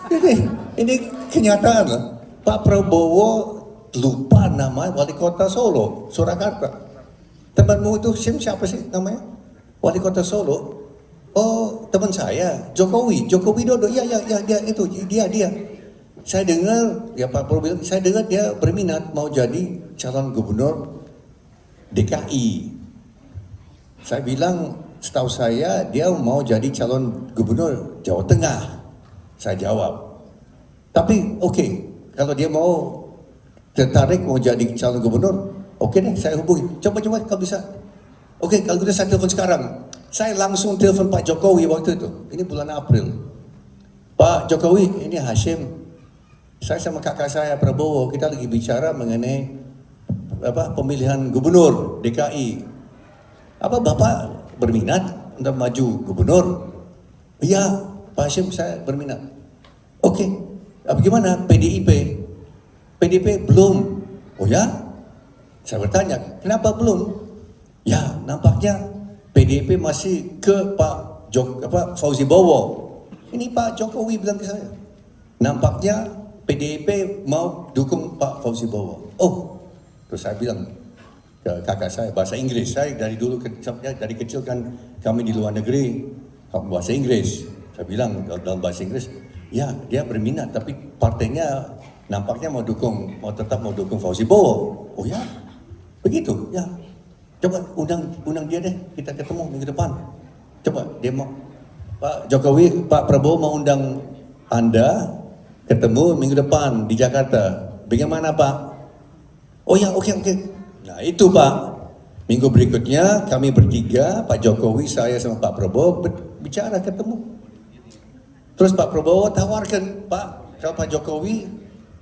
itu ini kenyataan loh. Pak Prabowo lupa nama wali kota Solo, Surakarta. Temanmu itu siapa sih namanya? Wali kota Solo. Oh, teman saya, Jokowi Widodo. Ya, dia itu, dia. Saya dengar, ya Pak Prabowo bilang, saya dengar dia berminat mau jadi calon gubernur DKI. Saya bilang, setahu saya dia mau jadi calon gubernur Jawa Tengah. Saya jawab. Tapi oke, kalau dia mau tertarik mau jadi calon gubernur, oke deh, saya hubungi. Coba kalau bisa. Oke, kalau gitu saya telepon sekarang. Saya langsung telepon Pak Jokowi waktu itu. Ini bulan April. Pak Jokowi, ini Hashim. Saya sama kakak saya Prabowo, kita lagi bicara mengenai pemilihan gubernur DKI. Apa Bapak berminat untuk maju gubernur? Iya, Pak Hashim, saya berminat. Oke, bagaimana PDIP? PDIP belum. Oh ya? Saya bertanya, kenapa belum? Ya, nampaknya PDIP masih ke Pak Fauzi Bowo. Ini Pak Jokowi bilang ke saya. Nampaknya PDIP mau dukung Pak Fauzi Bowo. Oh, terus saya bilang ke kakak saya bahasa Inggris. Saya dari kecil kan kami di luar negeri bahasa Inggris. Saya bilang dalam bahasa Inggris, ya dia berminat tapi partainya nampaknya tetap mau dukung Fauzi Bowo. Oh ya, begitu ya. Coba undang dia deh, kita ketemu minggu depan. Coba dia mau Pak Jokowi, Pak Prabowo mau undang Anda ketemu minggu depan di Jakarta. Bagaimana Pak? Oh ya, oke. Nah itu Pak. Minggu berikutnya kami bertiga, Pak Jokowi, saya sama Pak Prabowo bicara ketemu. Terus Pak Prabowo tawarkan, Pak, kalau Pak Jokowi,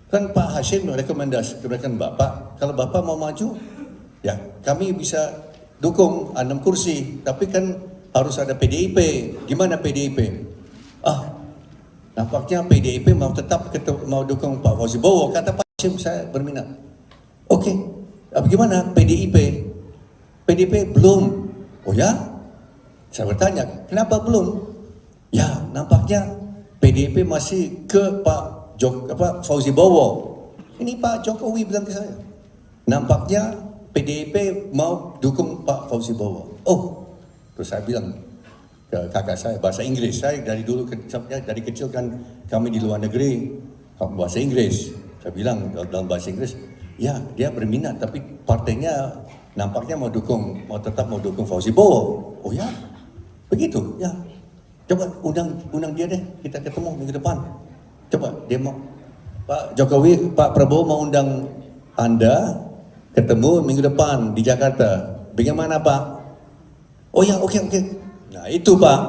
kan Pak Hashim rekomendasikan Bapak, kalau Bapak mau maju, ya kami bisa dukung 6 kursi, tapi kan harus ada PDIP. Gimana PDIP? Nampaknya PDIP mau dukung Pak Fauzi Bowo, kata Pak Hashim, saya berminat. Oke, bagaimana PDIP? PDIP belum. Oh ya? Saya bertanya, kenapa belum? Ya, nampaknya PDIP masih ke Pak Fauzi Bowo. Ini Pak Jokowi bilang ke saya. Nampaknya PDIP mau dukung Pak Fauzi Bowo. Oh, terus saya bilang ke kakak saya bahasa Inggris. Saya dari kecil kan kami di luar negeri bahasa Inggris. Saya bilang dalam bahasa Inggris, ya dia berminat tapi partainya nampaknya tetap mau dukung Fauzi Bowo. Oh ya, begitu ya. Coba undang dia deh, kita ketemu minggu depan. Coba dia mau Pak Jokowi, Pak Prabowo mau undang Anda ketemu minggu depan di Jakarta. Bagaimana Pak? Oh ya, oke. Nah itu Pak,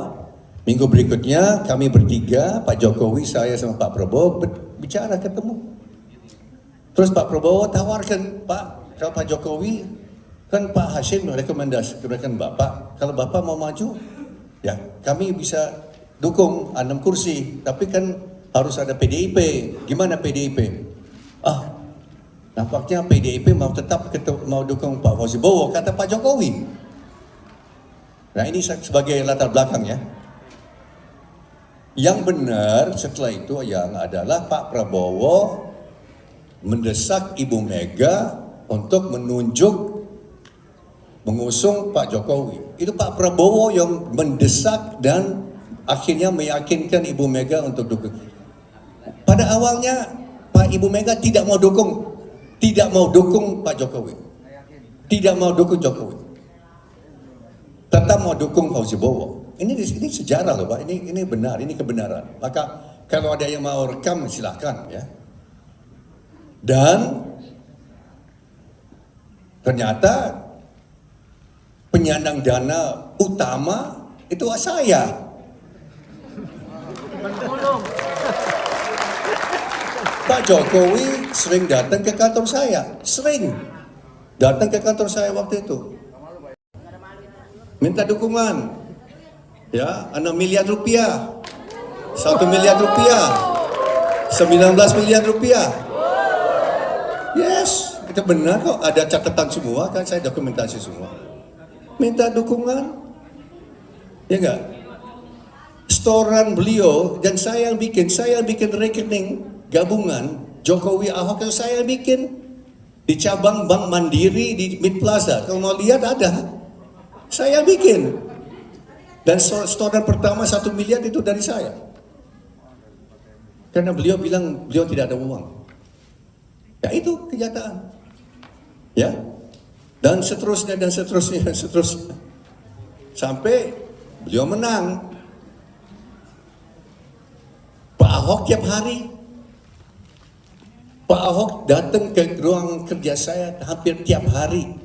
minggu berikutnya kami bertiga, Pak Jokowi, saya sama Pak Prabowo bicara ketemu. Terus Pak Prabowo tawarkan, Pak, kalau Pak Jokowi, kan Pak Hashim rekomendasikan Bapak, kalau Bapak mau maju, ya kami bisa dukung 6 kursi, tapi kan harus ada PDIP. Gimana PDIP? Nampaknya PDIP mau dukung Pak Fauzi Bowo, kata Pak Jokowi. Nah ini sebagai latar belakang ya. Yang benar setelah itu yang adalah Pak Prabowo mendesak Ibu Mega untuk mengusung Pak Jokowi. Itu Pak Prabowo yang mendesak dan akhirnya meyakinkan Ibu Mega untuk dukung. Pada awalnya Ibu Mega tidak mau dukung Pak Jokowi. Tidak mau dukung Jokowi. Tetap mau dukung Fauzi Bowo. Ini sejarah loh Pak, ini benar, ini kebenaran. Maka kalau ada yang mau rekam silahkan ya. Dan ternyata penyandang dana utama itu saya. Pak Jokowi sering datang ke kantor saya, waktu itu. Minta dukungan, ya 6 miliar rupiah, 1 miliar rupiah, 19 miliar rupiah. Yes, itu benar kok, ada catatan semua kan, saya dokumentasi semua. Minta dukungan, ya enggak? setoran beliau dan saya yang bikin rekening gabungan Jokowi Ahok yang saya bikin di cabang Bank Mandiri di Mid Plaza. Kalau mau lihat ada, saya bikin. Dan setoran pertama 1 miliar itu dari saya. Karena beliau bilang beliau tidak ada uang. Ya itu kenyataan. Ya. Dan seterusnya dan seterusnya dan seterusnya. Sampai beliau menang. Pak Ahok tiap hari. Pak Ahok datang ke ruang kerja saya hampir tiap hari.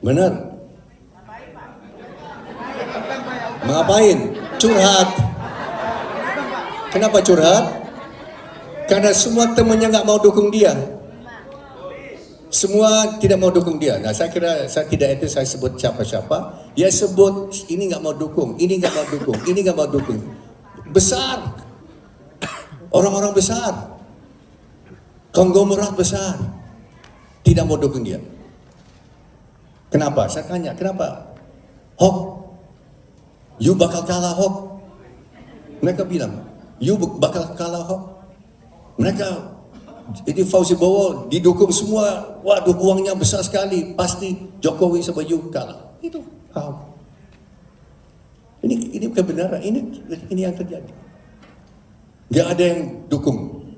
Benar? Mengapain? Curhat. Kenapa curhat? Karena semua temannya nggak mau dukung dia. Semua tidak mau dukung dia. Nah, saya kira saya tidak itu saya sebut siapa-siapa. Dia sebut ini nggak mau dukung, ini nggak mau dukung, ini nggak mau dukung. Besar, orang-orang besar, konglomerat besar, tidak mau dukung dia. Kenapa? Saya tanya, kenapa? Hok, you bakal kalah Hok. Mereka bilang, you bakal kalah Hok. Mereka ini Fauzi Bowo didukung semua, waduh uangnya besar sekali, pasti Jokowi sama you kalah. Itu Ahok. Ini kebenaran, ini yang terjadi. Gak ada yang dukung.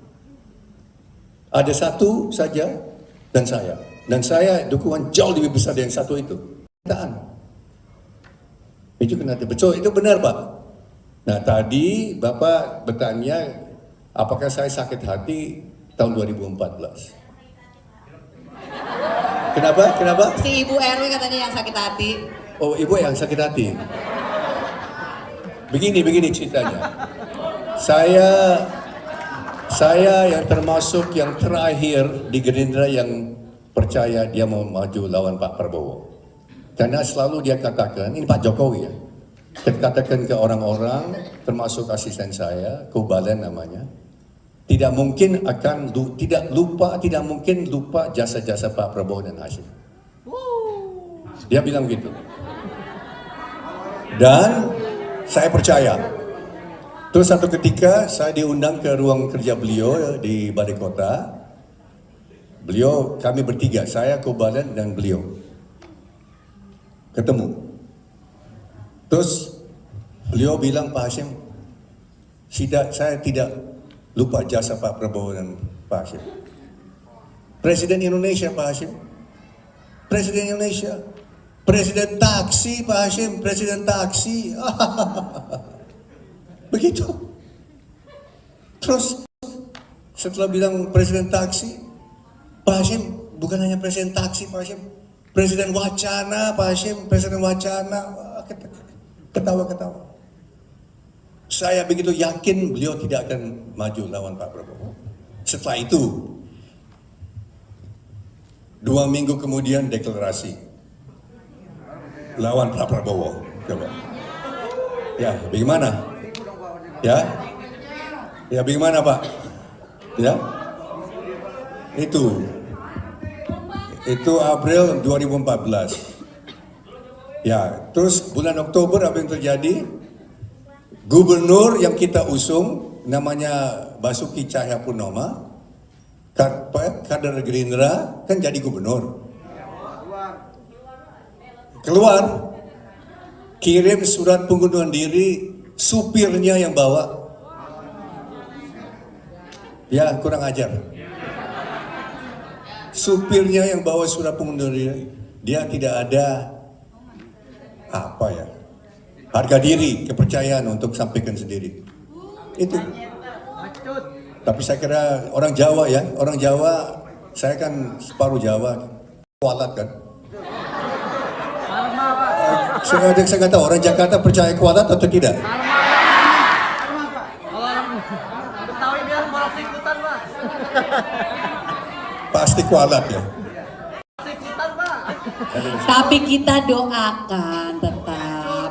Ada satu saja dan saya. Dan saya dukungan jauh lebih besar dari yang satu itu. Kenyataan. Itu kenyataan. Betul, itu benar Pak. Nah tadi Bapak bertanya apakah saya sakit hati tahun 2014. Kenapa? Si Ibu RW katanya yang sakit hati. Oh, Ibu yang sakit hati. Begini ceritanya. Saya yang termasuk yang terakhir di Gerindra yang percaya dia mau maju lawan Pak Prabowo. Karena selalu dia katakan, ini Pak Jokowi ya. Katakan ke orang-orang, termasuk asisten saya, Kubalen namanya, tidak mungkin lupa jasa-jasa Pak Prabowo dan Hashim. Dia bilang gitu. Dan saya percaya. Terus satu ketika saya diundang ke ruang kerja beliau di Balai Kota. Kami bertiga, saya, Kubalen dan beliau. Ketemu. Terus beliau bilang, Pak Hashim, saya tidak lupa jasa Pak Prabowo dan Pak Hashim. Presiden Indonesia Pak Hashim. Presiden Indonesia. Presiden taksi Pak Hashim. Presiden taksi. Begitu. Terus setelah bilang presiden taksi, Pak Hashim bukan hanya presiden taksi Pak Hashim. Presiden wacana Pak Hashim. Presiden wacana. Ketawa-ketawa. Saya begitu yakin beliau tidak akan maju lawan Pak Prabowo. Setelah itu, 2 minggu kemudian deklarasi lawan Pak Prabowo. Coba. Ya, bagaimana? Ya bagaimana Pak? Ya, itu April 2014. Ya, terus bulan Oktober apa yang terjadi? Gubernur yang kita usung namanya Basuki Cahayapurnama, kader Gerindra kan jadi gubernur. Keluar, kirim surat pengunduran diri, supirnya yang bawa. Ya, kurang ajar. Supirnya yang bawa surat pengunduran diri, dia tidak ada harga diri, kepercayaan untuk sampaikan sendiri. Itu. Tapi saya kira orang Jawa ya, saya kan separuh Jawa, kualat kan. Saya nggak tahu orang Jakarta percaya kualat atau tidak. Pasti kualat ya. Tapi kita doakan tetap.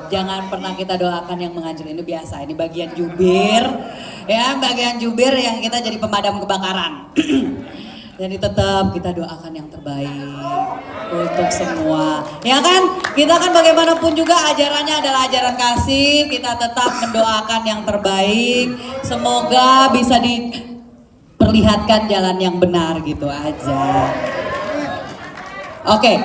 Jangan pernah kita doakan yang menghancur. Ini biasa, ini bagian jubir. Ya, bagian jubir yang kita jadi pemadam kebakaran. Jadi tetap kita doakan yang terbaik untuk semua. Ya kan? Kita kan bagaimanapun juga ajarannya adalah ajaran kasih. Kita tetap mendoakan yang terbaik. Semoga bisa diperlihatkan jalan yang benar gitu aja. Oke.